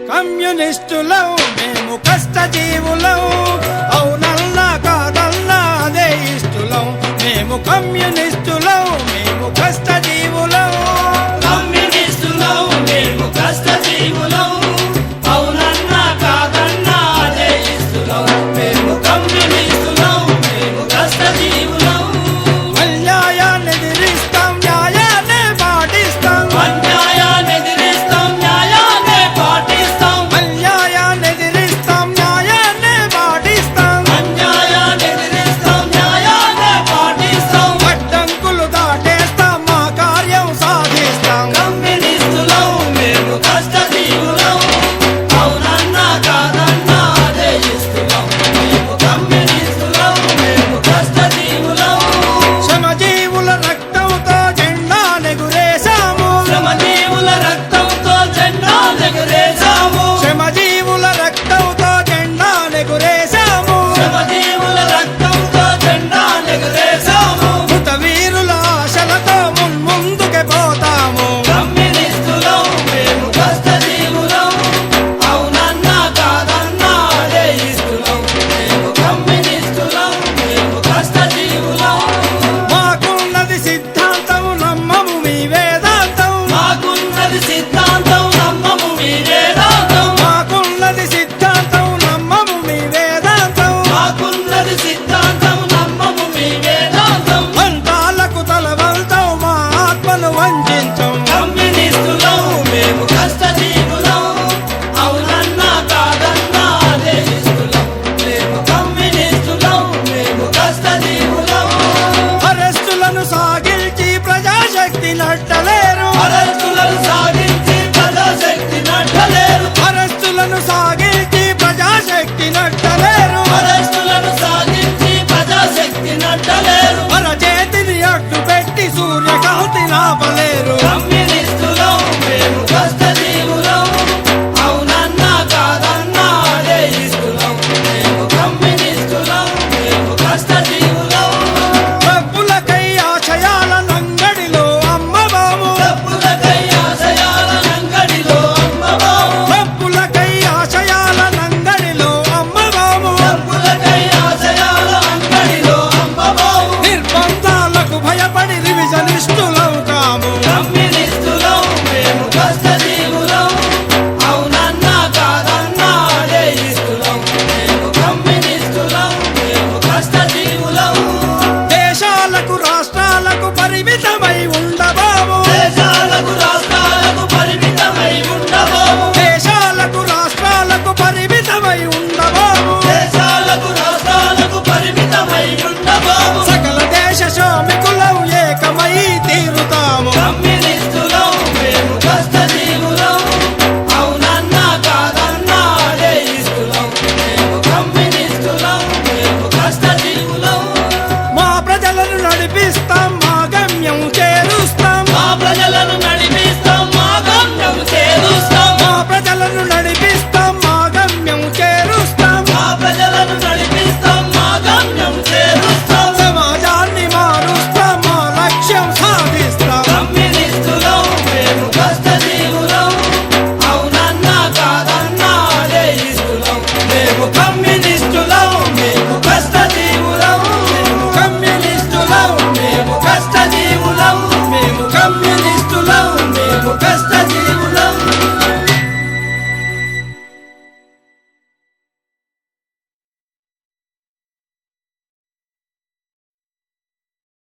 కమ్యూనిస్టులం మేము కష్టజీవులం, అవునల్లా కాదల్లా అదే ఇష్టలం. మేము కమ్యూనిస్టులం మేము కష్టజీవులం, కమ్యూనిస్టులం మేము కష్టజీవులం, అవునన్నా కాదన్నా అదే ఇష్టలం. మేము కమ్యూనిస్టులం మేము కష్టజీవులం. అన్యాయాన్ని ఎదిరిస్తాం న్యాయాన్ని పాటిస్తాం, అన్యాయాన్ని ఎదిరిస్తాం న్యాయాన్ని పాటిస్తాం, అన్యాయాన్ని ఎదిరిస్తాం న్యాయాన్ని పాటిస్తాం, అన్యాయాన్ని ఎదిరిస్తాం న్యాయాన్ని పాటిస్తాం. అడ్డంకులు దాటేస్తాం మా కార్యం సాధిస్తాం. కమ్యూనిస్టులం మేము కష్టజీవులం, అవునన్నా కాదన్నా అదే ఇష్టలం. మేము కమ్యూనిస్టులం మేము కష్టజీవులం. శ్రమజీవుల రక్తంతో జెండా నెగురేశాము, శ్రమజీవుల రక్త